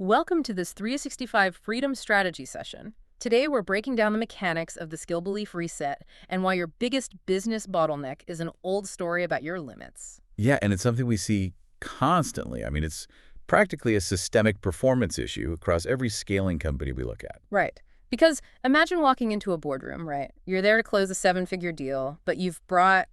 Welcome to this 365 Freedom Strategy session. Today, we're breaking down the mechanics of the skill belief reset and why your biggest business bottleneck is an old story about your limits. Yeah, and it's something we see constantly. I mean, it's practically a systemic performance issue across every scaling company we look at. Right. Because imagine walking into a boardroom, right? You're there to close a seven-figure deal, but you've brought,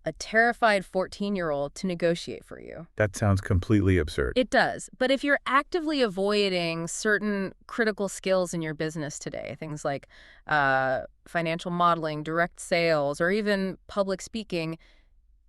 a terrified 14-year-old to negotiate for you. That sounds completely absurd. It does. But if you're actively avoiding certain critical skills in your business today, things like financial modeling, direct sales, or even public speaking,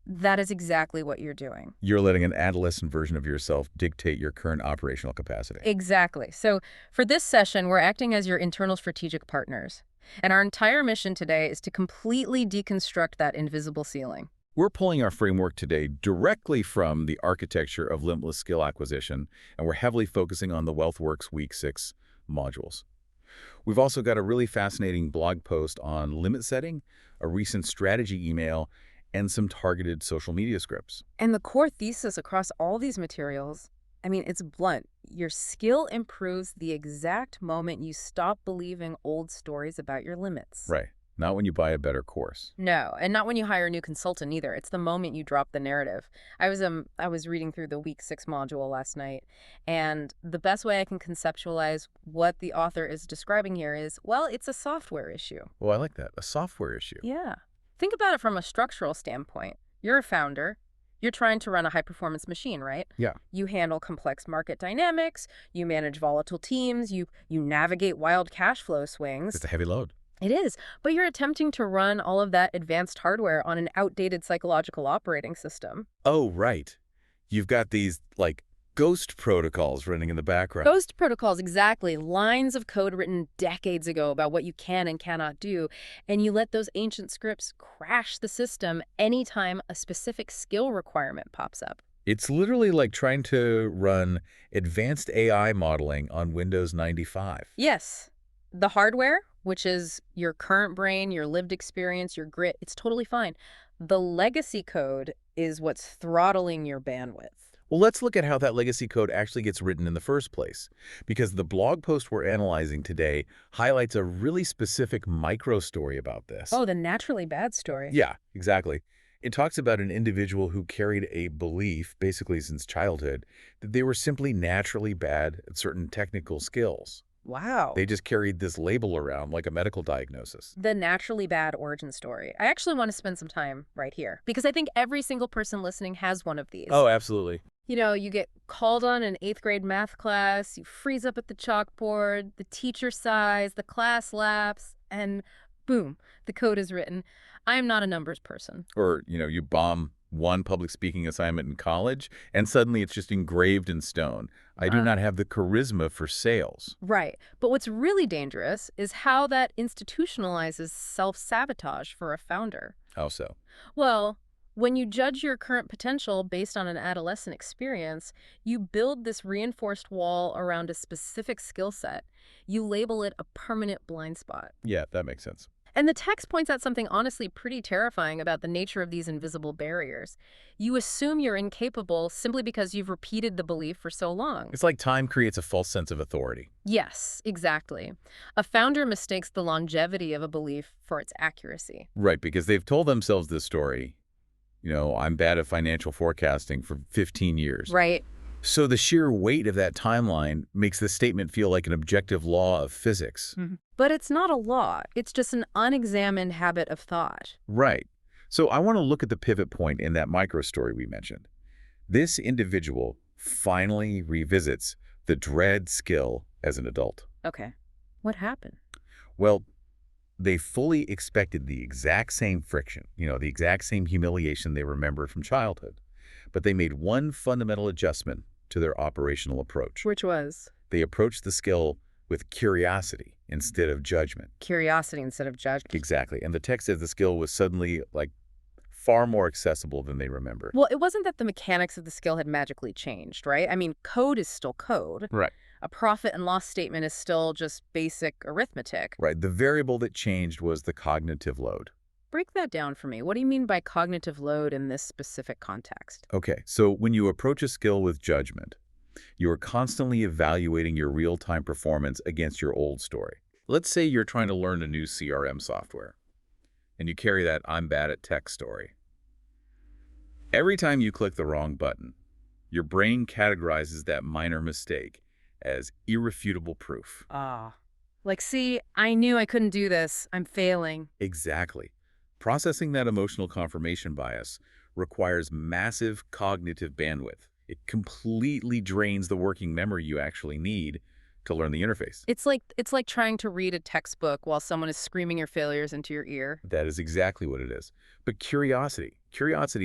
that is exactly what you're doing. You're letting an adolescent version of yourself dictate your current operational capacity. Exactly. So for this session, we're acting as your internal strategic partners. And our entire mission today is to completely deconstruct that invisible ceiling. We're pulling our framework today directly from the architecture of limitless skill acquisition, and we're heavily focusing on the WealthWorks Week 6 modules. We've also got a really fascinating blog post on limit setting, a recent strategy email, and some targeted social media scripts. And the core thesis across all these materials, it's blunt. Your skill improves the exact moment you stop believing old stories about your limits. Right. Not when you buy a better course. No, and not when you hire a new consultant either. It's the moment you drop the narrative. I was reading through the Week 6 module last night, and the best way I can conceptualize what the author is describing here is, well, it's a software issue. Well, I like that. A software issue. Yeah. Think about it from a structural standpoint. You're a founder. You're trying to run a high-performance machine, right? Yeah. You handle complex market dynamics. You manage volatile teams. You navigate wild cash flow swings. It's a heavy load. It is, but you're attempting to run all of that advanced hardware on an outdated psychological operating system. Oh, right. You've got these, ghost protocols running in the background. Ghost protocols, exactly. Lines of code written decades ago about what you can and cannot do, and you let those ancient scripts crash the system anytime a specific skill requirement pops up. It's literally like trying to run advanced AI modeling on Windows 95. Yes. The hardware, which is your current brain, your lived experience, your grit, it's totally fine. The legacy code is what's throttling your bandwidth. Well, let's look at how that legacy code actually gets written in the first place, because the blog post we're analyzing today highlights a really specific micro story about this. Oh, the naturally bad story. Yeah, exactly. It talks about an individual who carried a belief, basically since childhood, that they were simply naturally bad at certain technical skills. Wow. They just carried this label around like a medical diagnosis. The naturally bad origin story. I actually want to spend some time right here because I think every single person listening has one of these. Oh, absolutely. You get called on an 8th grade math class, you freeze up at the chalkboard, the teacher sighs, the class laughs, and boom, the code is written. I am not a numbers person. Or, you bomb one public speaking assignment in college, and suddenly it's just engraved in stone. I do not have the charisma for sales. Right. But what's really dangerous is how that institutionalizes self-sabotage for a founder. How so? Well, when you judge your current potential based on an adolescent experience, you build this reinforced wall around a specific skill set. You label it a permanent blind spot. Yeah, that makes sense. And the text points out something honestly pretty terrifying about the nature of these invisible barriers. You assume you're incapable simply because you've repeated the belief for so long. It's like time creates a false sense of authority. Yes, exactly. A founder mistakes the longevity of a belief for its accuracy. Right, because they've told themselves this story. I'm bad at financial forecasting for 15 years. Right. So the sheer weight of that timeline makes the statement feel like an objective law of physics. Mm-hmm. But it's not a law. It's just an unexamined habit of thought. Right. So I want to look at the pivot point in that micro story we mentioned. This individual finally revisits the dread skill as an adult. Okay. What happened? Well, they fully expected the exact same friction, the exact same humiliation they remembered from childhood. But they made one fundamental adjustment to their operational approach. Which was? They approached the skill with curiosity instead of judgment. Curiosity instead of judgment. Exactly. And the text says the skill was suddenly, far more accessible than they remembered. Well, it wasn't that the mechanics of the skill had magically changed, right? Code is still code. Right. A profit and loss statement is still just basic arithmetic. Right. The variable that changed was the cognitive load. Break that down for me. What do you mean by cognitive load in this specific context? Okay, so when you approach a skill with judgment, You are constantly evaluating your real-time performance against your old story. Let's say you're trying to learn a new CRM software, and you carry that "I'm bad at tech" story. Every time you click the wrong button, your brain categorizes that minor mistake as irrefutable proof. Ah. Like, see, I knew I couldn't do this. I'm failing. Exactly. Processing that emotional confirmation bias requires massive cognitive bandwidth. It completely drains the working memory you actually need to learn the interface. It's like trying to read a textbook while someone is screaming your failures into your ear. That is exactly what it is. But curiosity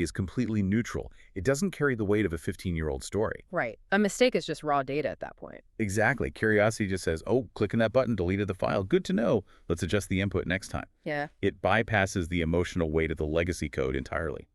is completely neutral. It doesn't carry the weight of a 15-year-old story. Right. A mistake is just raw data at that point. Exactly. Curiosity just says, oh, clicking that button deleted the file. Good to know. Let's adjust the input next time. Yeah. It bypasses the emotional weight of the legacy code entirely.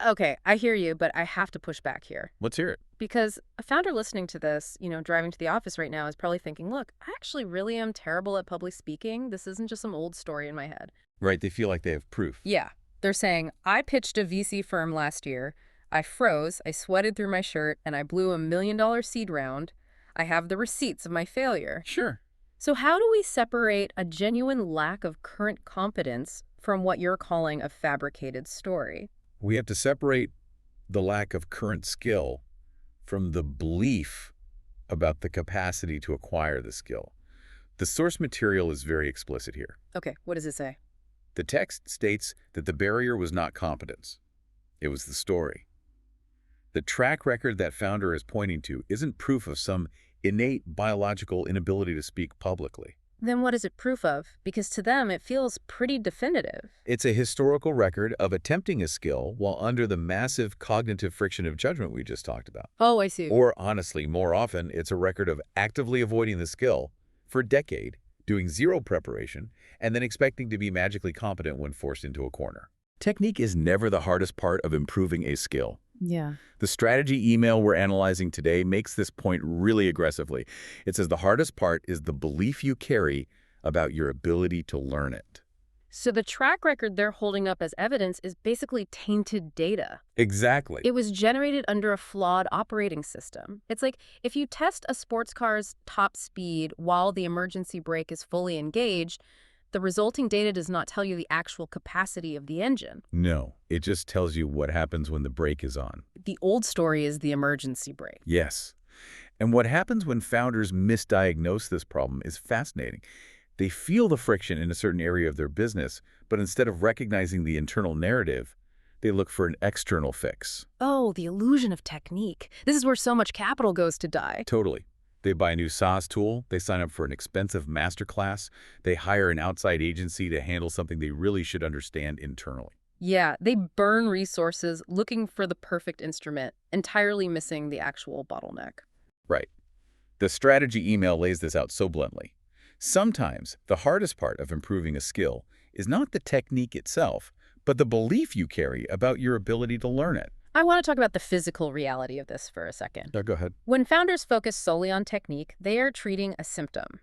Okay, I hear you, but I have to push back here. Let's hear it. Because a founder listening to this, driving to the office right now is probably thinking, look, I actually really am terrible at public speaking. This isn't just some old story in my head. Right, they feel like they have proof. Yeah. They're saying, I pitched a VC firm last year. I froze, I sweated through my shirt, and I blew $1 million seed round. I have the receipts of my failure. Sure. So how do we separate a genuine lack of current competence from what you're calling a fabricated story? We have to separate the lack of current skill from the belief about the capacity to acquire the skill. The source material is very explicit here. Okay, what does it say? The text states that the barrier was not competence. It was the story. The track record that founder is pointing to isn't proof of some innate biological inability to speak publicly. Then what is it proof of? Because to them, it feels pretty definitive. It's a historical record of attempting a skill while under the massive cognitive friction of judgment we just talked about. Oh, I see. Or honestly, more often, it's a record of actively avoiding the skill for a decade, doing zero preparation, and then expecting to be magically competent when forced into a corner. Technique is never the hardest part of improving a skill. Yeah. The strategy email we're analyzing today makes this point really aggressively. It says the hardest part is the belief you carry about your ability to learn it. So the track record they're holding up as evidence is basically tainted data. Exactly. It was generated under a flawed operating system. It's like if you test a sports car's top speed while the emergency brake is fully engaged, the resulting data does not tell you the actual capacity of the engine. No, it just tells you what happens when the brake is on. The old story is the emergency brake. Yes. And what happens when founders misdiagnose this problem is fascinating. They feel the friction in a certain area of their business, but instead of recognizing the internal narrative, they look for an external fix. Oh, the illusion of technique. This is where so much capital goes to die. Totally. They buy a new SaaS tool, they sign up for an expensive masterclass, they hire an outside agency to handle something they really should understand internally. Yeah, they burn resources looking for the perfect instrument, entirely missing the actual bottleneck. Right. The strategy email lays this out so bluntly. Sometimes the hardest part of improving a skill is not the technique itself, but the belief you carry about your ability to learn it. I want to talk about the physical reality of this for a second. Go ahead. When founders focus solely on technique, they are treating a symptom.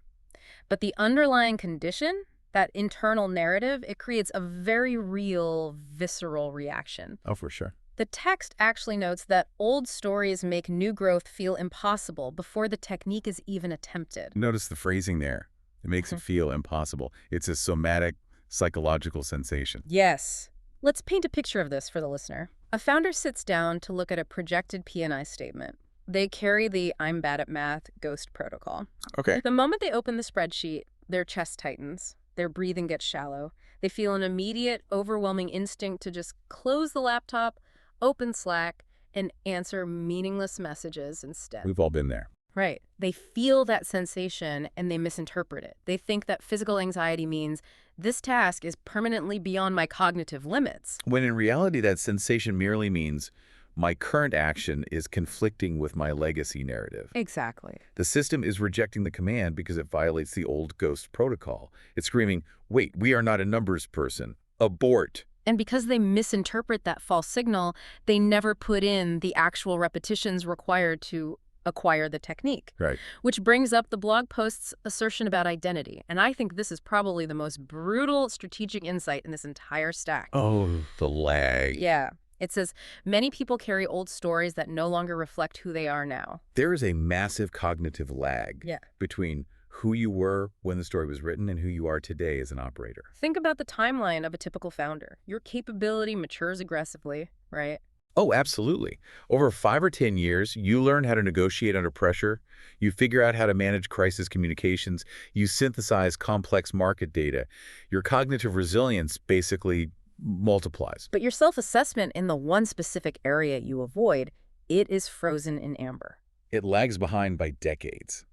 But the underlying condition, that internal narrative, it creates a very real, visceral reaction. Oh, for sure. The text actually notes that old stories make new growth feel impossible before the technique is even attempted. Notice the phrasing there. It makes it feel impossible. It's a somatic, psychological sensation. Yes. Let's paint a picture of this for the listener. A founder sits down to look at a projected P&I statement. They carry the "I'm bad at math" ghost protocol. Okay. The moment they open the spreadsheet, their chest tightens, their breathing gets shallow. They feel an immediate, overwhelming instinct to just close the laptop, open Slack, and answer meaningless messages instead. We've all been there. Right. They feel that sensation and they misinterpret it. They think that physical anxiety means this task is permanently beyond my cognitive limits. When in reality, that sensation merely means my current action is conflicting with my legacy narrative. Exactly. The system is rejecting the command because it violates the old ghost protocol. It's screaming, wait, we are not a numbers person. Abort. And because they misinterpret that false signal, they never put in the actual repetitions required to acquire the technique. Right. Which brings up the blog post's assertion about identity. And I think this is probably the most brutal strategic insight in this entire stack. Oh, the lag. Yeah. It says, many people carry old stories that no longer reflect who they are now. There is a massive cognitive lag Yeah. between who you were when the story was written and who you are today as an operator. Think about the timeline of a typical founder. Your capability matures aggressively, right? Oh, absolutely. Over 5 or 10 years, you learn how to negotiate under pressure, you figure out how to manage crisis communications, you synthesize complex market data. Your cognitive resilience basically multiplies. But your self-assessment in the one specific area you avoid, it is frozen in amber. It lags behind by decades.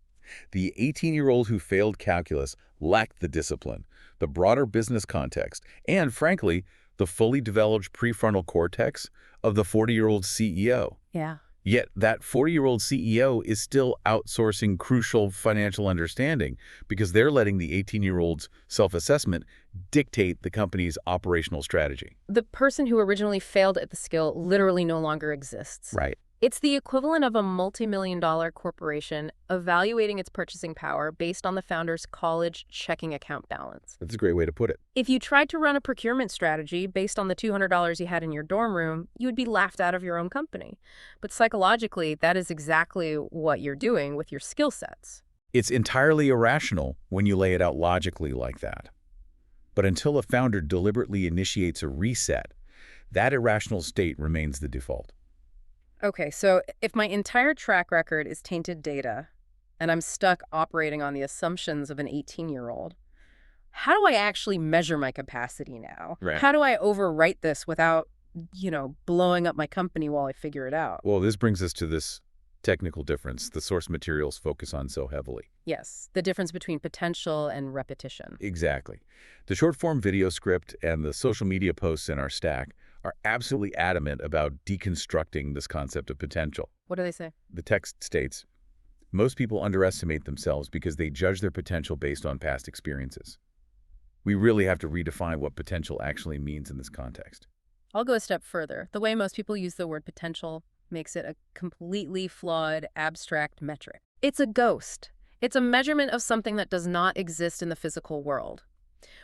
The 18-year-old who failed calculus lacked the discipline, the broader business context, and, frankly, the fully developed prefrontal cortex of the 40-year-old CEO. Yeah. Yet that 40-year-old CEO is still outsourcing crucial financial understanding because they're letting the 18-year-old's self-assessment dictate the company's operational strategy. The person who originally failed at the skill literally no longer exists. Right. It's the equivalent of a multi-million-dollar corporation evaluating its purchasing power based on the founder's college checking account balance. That's a great way to put it. If you tried to run a procurement strategy based on the $200 you had in your dorm room, you would be laughed out of your own company. But psychologically, that is exactly what you're doing with your skill sets. It's entirely irrational when you lay it out logically like that. But until a founder deliberately initiates a reset, that irrational state remains the default. Okay, so if my entire track record is tainted data, and I'm stuck operating on the assumptions of an 18-year-old, how do I actually measure my capacity now? Right. How do I overwrite this without, blowing up my company while I figure it out? Well, this brings us to this technical difference the source materials focus on so heavily. Yes, the difference between potential and repetition. Exactly. The short-form video script and the social media posts in our stack are absolutely adamant about deconstructing this concept of potential. What do they say? The text states, most people underestimate themselves because they judge their potential based on past experiences. We really have to redefine what potential actually means in this context. I'll go a step further. The way most people use the word potential makes it a completely flawed, abstract metric. It's a ghost. It's a measurement of something that does not exist in the physical world.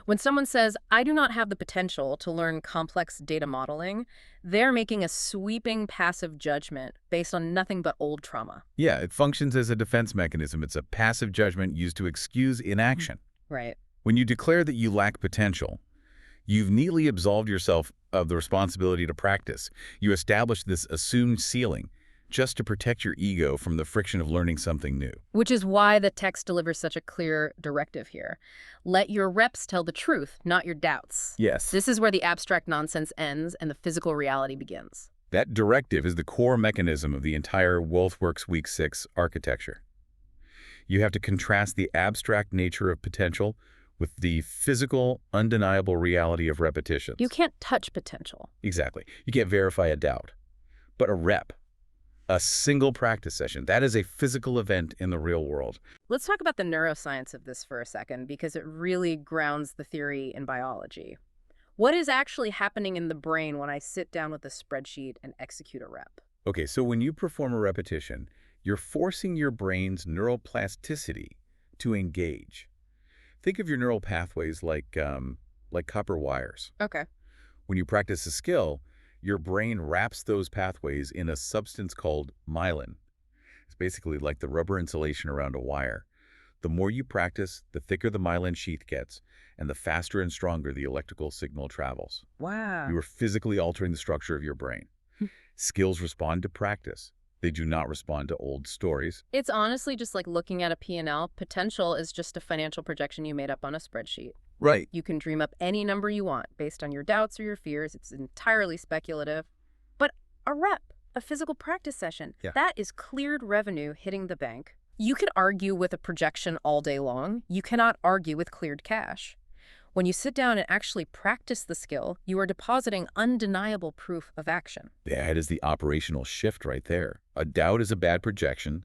When someone says, I do not have the potential to learn complex data modeling, they're making a sweeping passive judgment based on nothing but old trauma. Yeah, it functions as a defense mechanism. It's a passive judgment used to excuse inaction. Right. When you declare that you lack potential, you've neatly absolved yourself of the responsibility to practice. You establish this assumed ceiling just to protect your ego from the friction of learning something new. Which is why the text delivers such a clear directive here. Let your reps tell the truth, not your doubts. Yes. This is where the abstract nonsense ends and the physical reality begins. That directive is the core mechanism of the entire WealthWorks Week 6 architecture. You have to contrast the abstract nature of potential with the physical, undeniable reality of repetitions. You can't touch potential. Exactly. You can't verify a doubt. But a rep, a single practice session, that is a physical event in the real world. Let's talk about the neuroscience of this for a second, because it really grounds the theory in biology. What is actually happening in the brain when I sit down with a spreadsheet and execute a rep? Okay, so when you perform a repetition, you're forcing your brain's neuroplasticity to engage. Think of your neural pathways like copper wires. Okay. When you practice a skill, your brain wraps those pathways in a substance called myelin. It's basically like the rubber insulation around a wire. The more you practice, the thicker the myelin sheath gets, and the faster and stronger the electrical signal travels. Wow. You are physically altering the structure of your brain. Skills respond to practice. They do not respond to old stories. It's honestly just like looking at a P&L. Potential is just a financial projection you made up on a spreadsheet. Right. You can dream up any number you want based on your doubts or your fears. It's entirely speculative. But a rep, a physical practice session, that is cleared revenue hitting the bank. You can argue with a projection all day long. You cannot argue with cleared cash. When you sit down and actually practice the skill, you are depositing undeniable proof of action. That is the operational shift right there. A doubt is a bad projection.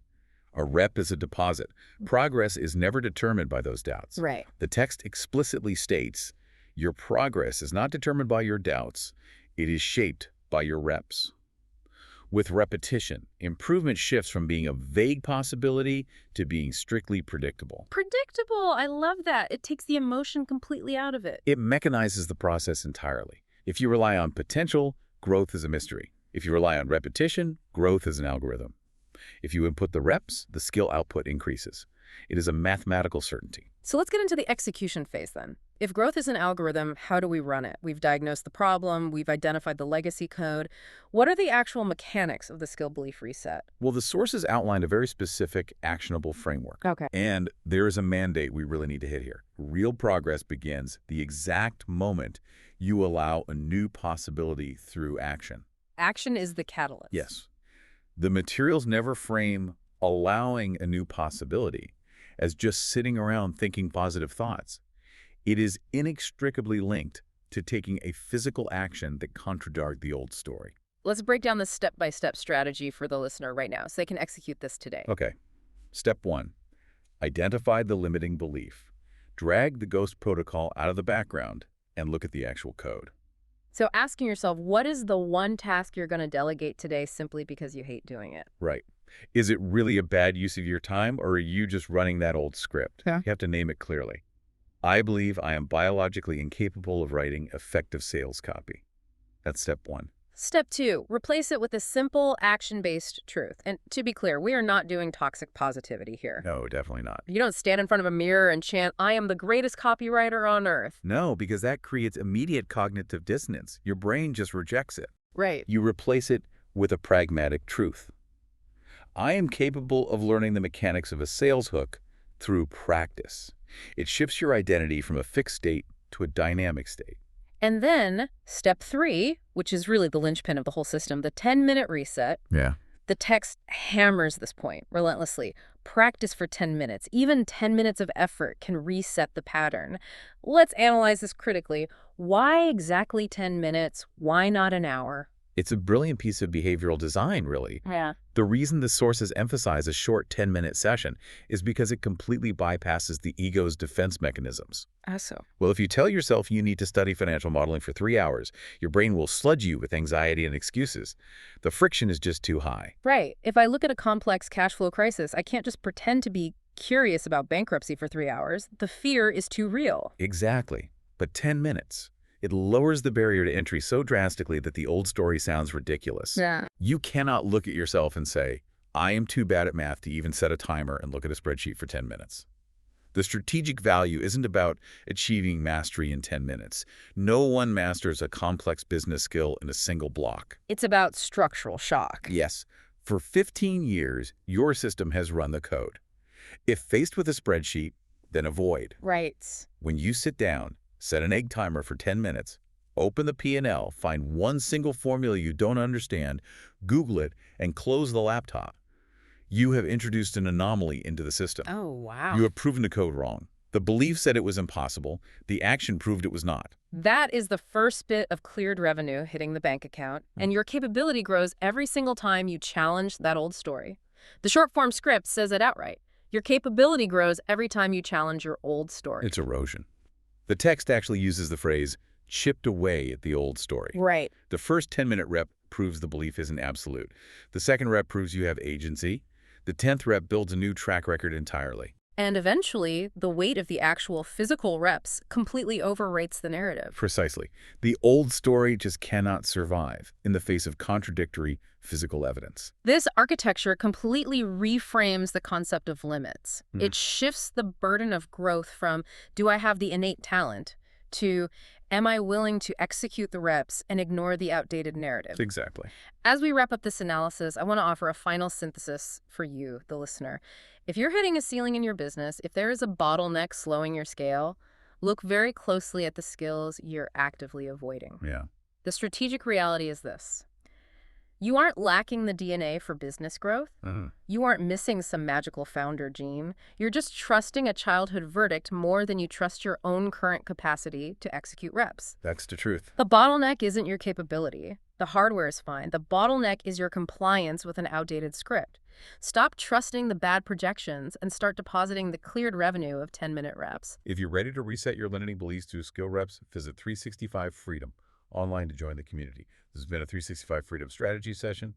A rep is a deposit. Progress is never determined by those doubts. Right. The text explicitly states, your progress is not determined by your doubts. It is shaped by your reps. With repetition, improvement shifts from being a vague possibility to being strictly predictable. Predictable. I love that. It takes the emotion completely out of it. It mechanizes the process entirely. If you rely on potential, growth is a mystery. If you rely on repetition, growth is an algorithm. If you input the reps, the skill output increases. It is a mathematical certainty. So let's get into the execution phase then. If growth is an algorithm, how do we run it? We've diagnosed the problem, we've identified the legacy code. What are the actual mechanics of the skill belief reset? Well, the sources outlined a very specific, actionable framework. Okay. And there is a mandate we really need to hit here. Real progress begins the exact moment you allow a new possibility through action. Action is the catalyst. Yes. The materials never frame allowing a new possibility as just sitting around thinking positive thoughts. It is inextricably linked to taking a physical action that contradicts the old story. Let's break down the step-by-step strategy for the listener right now so they can execute this today. Okay. Step 1. Identify the limiting belief. Drag the ghost protocol out of the background and look at the actual code. So asking yourself, what is the one task you're going to delegate today simply because you hate doing it? Right. Is it really a bad use of your time, or are you just running that old script? Yeah. You have to name it clearly. I believe I am biologically incapable of writing effective sales copy. That's step 1. Step 2, replace it with a simple action-based truth. And to be clear, we are not doing toxic positivity here. No, definitely not. You don't stand in front of a mirror and chant, I am the greatest copywriter on earth. No, because that creates immediate cognitive dissonance. Your brain just rejects it. Right. You replace it with a pragmatic truth. I am capable of learning the mechanics of a sales hook through practice. It shifts your identity from a fixed state to a dynamic state. And then step 3, which is really the linchpin of the whole system, the 10-minute reset. Yeah. The text hammers this point relentlessly. Practice for 10 minutes. Even 10 minutes of effort can reset the pattern. Let's analyze this critically. Why exactly 10 minutes? Why not an hour? It's a brilliant piece of behavioral design, really. Yeah. The reason the sources emphasize a short 10-minute session is because it completely bypasses the ego's defense mechanisms. So. Well, if you tell yourself you need to study financial modeling for 3 hours, your brain will sludge you with anxiety and excuses. The friction is just too high. Right. If I look at a complex cash flow crisis, I can't just pretend to be curious about bankruptcy for 3 hours. The fear is too real. Exactly. But 10 minutes. It lowers the barrier to entry so drastically that the old story sounds ridiculous. Yeah. You cannot look at yourself and say, I am too bad at math to even set a timer and look at a spreadsheet for 10 minutes. The strategic value isn't about achieving mastery in 10 minutes. No one masters a complex business skill in a single block. It's about structural shock. Yes, for 15 years, your system has run the code. If faced with a spreadsheet, then avoid. Right. When you sit down, set an egg timer for 10 minutes, open the P&L, find one single formula you don't understand, Google it, and close the laptop. You have introduced an anomaly into the system. Oh, wow. You have proven the code wrong. The belief said it was impossible. The action proved it was not. That is the first bit of cleared revenue hitting the bank account, and your capability grows every single time you challenge that old story. The short-form script says it outright. Your capability grows every time you challenge your old story. It's erosion. The text actually uses the phrase, chipped away at the old story. Right. The first 10-minute rep proves the belief isn't absolute. The second rep proves you have agency. The 10th rep builds a new track record entirely. And eventually, the weight of the actual physical reps completely overrates the narrative. Precisely. The old story just cannot survive in the face of contradictory physical evidence. This architecture completely reframes the concept of limits. It shifts the burden of growth from, do I have the innate talent, to, am I willing to execute the reps and ignore the outdated narrative? Exactly. As we wrap up this analysis, I want to offer a final synthesis for you, the listener. If you're hitting a ceiling in your business, if there is a bottleneck slowing your scale, look very closely at the skills you're actively avoiding. Yeah. The strategic reality is this. You aren't lacking the DNA for business growth. You aren't missing some magical founder gene. You're just trusting a childhood verdict more than you trust your own current capacity to execute reps. That's the truth. The bottleneck isn't your capability. The hardware is fine. The bottleneck is your compliance with an outdated script. Stop trusting the bad projections and start depositing the cleared revenue of 10-minute reps. If you're ready to reset your limiting beliefs through skill reps, visit 365 Freedom online to join the community. This has been a 365 Freedom Strategy session.